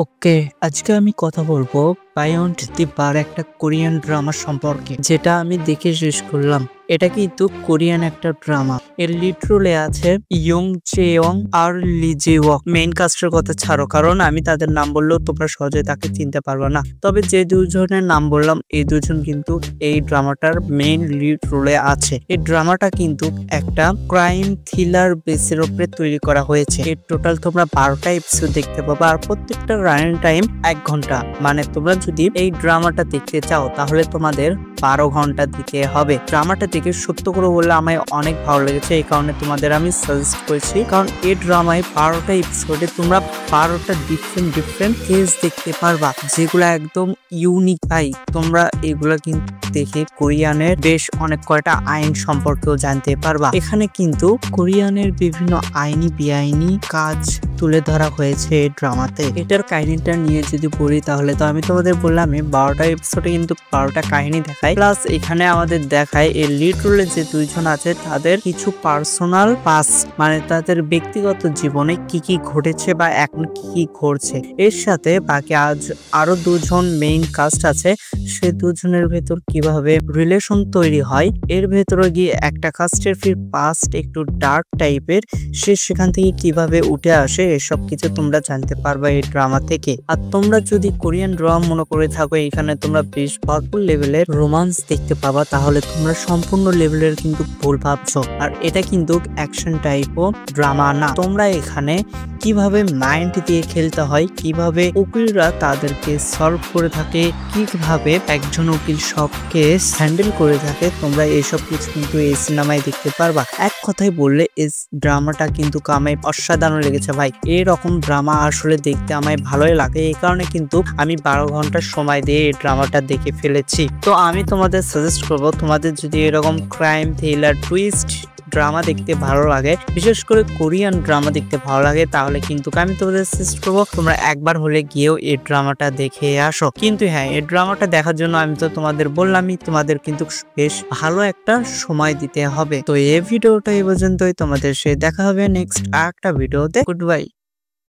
ওকে, আজকে আমি কথা বলবো বায়ন্ড দি বার একটা কোরিয়ান ড্রামা সম্পর্কে, যেটা আমি দেখে শেষ করলাম। এটা কিন্তু কোরিয়ান একটা ড্রামা। এর লিড রোলে আছে ইয়ং চেয়ং আর লি জেওয়ক। মেইন কাস্টের কথা ছাড়ো, কারণ আমি তাদের নাম বললেও তোমরা সহজে তাকে চিনতে পারবে না। তবে যে দুজনের নাম বললাম, এই দুজন কিন্তু এই ড্রামাটার মেইন লিড রোলে আছে। এই ড্রামাটা কিন্তু একটা ক্রাইম থ্রিলার বেসের উপরে তৈরি করা হয়েছে। এর টোটাল তোমরা 12টা এপিসোড দেখতে পাবে, আর প্রত্যেকটা রানিং টাইম 1 ঘন্টা। মানে তোমরা যদি এই ড্রামাটা দেখতে চাও তাহলে তোমাদের 12 ঘন্টা দিতে হবে। ড্রামাটা দেখে সত্য করে বললে আমায় অনেক ভালো লেগেছে, এই কারণে তোমাদের আমি সাজেস্ট করেছি। কারণ এই ড্রামায় 12টা এপিসোডে তোমরা 12টা ডিফারেন্ট কেস দেখতে পারবা, যেগুলো একদম ইউনিক। ভাই তোমরা এগুলা কিন্তু দেখে কোরিয়ানের বেশ অনেক কয়টা আইন সম্পর্কেও জানতে পারবা। এখানে কিন্তু কোরিয়ানের বিভিন্ন আইনি বেআইনি কাজ তুলে ধরা হয়েছে এই ড্রামাতে। এটার কাহিনীটা নিয়ে যদি বলি তাহলে তো আমি তোমাদের বললাম 12টা এপিসোডে কিন্তু 12টা কাহিনী দেখায়। প্লাস এখানে আমাদের দেখায় এই লিড রোলে যে দুইজন আছে তাদের কিছু পার্সোনাল পাস্ট, মানে তাদের ব্যক্তিগত জীবনে কি কি ঘটেছে বা এখন কি কি ঘটছে। এর সাথে বাকি আরো দুজন মেইন কাস্ট আছে, সে দুজনের ভেতর কিভাবে রিলেশন তৈরি হয়, এর ভেতরে গিয়ে একটা কাস্টের পাস্ট একটু ডার্ক টাইপের, সে সেখান থেকে কিভাবে উঠে আসে, এসব কিছু তোমরা জানতে পারবা এই ড্রামা থেকে। আর তোমরা যদি কোরিয়ান ড্রামা মনে করে থাকো এখানে তোমরা বেশ ভরপুর লেভেলের রোমান্স দেখতে পাবা, তাহলে তোমরা সম্পূর্ণ লেভেলের কিন্তু ভুল ভাবছো। আর এটা কিন্তু অ্যাকশন টাইপও ড্রামা না। তোমরা এখানে কিভাবে মাইন্ড দিয়ে খেলতে হয়, কিভাবে উকিলরা তাদেরকে সলভ করে থাকে, কিভাবে একজন উকিল সব কেস হ্যান্ডেল করে থাকে, তোমরা এইসব কিছু কিন্তু এই সিনেমায় দেখতে পারবা। এক কথায় বললে এই ড্রামাটা কিন্তু আমায় অসাধারণ লেগেছে ভাই। এরকম ড্রামা আসলে দেখতে আমায় ভালোই লাগে, এই কারণে কিন্তু আমি 12 ঘন্টার সময় দিয়ে এই ড্রামাটা দেখে ফেলেছি। তো আমি তোমাদের সাজেস্ট করবো, তোমাদের যদি এরকম ক্রাইম থ্রিলার টুইস্ট ড্রামা দেখতে ভালো লাগে, বিশেষ করে কোরিয়ান ড্রামা দেখতে ভালো লাগে, তাহলে কিন্তু আমি তোমাদের সাজেস্ট করবো তোমরা একবার হলে গিয়েও এই ড্রামাটা দেখে আসো। কিন্তু হ্যাঁ, এই ড্রামাটা দেখার জন্য আমি তো তোমাদের বললামই, তোমাদের কিন্তু বেশ ভালো একটা সময় দিতে হবে। তো এই ভিডিওটা এই পর্যন্তই, তোমাদের সে দেখা হবে নেক্সট একটা ভিডিওতে। Good bye.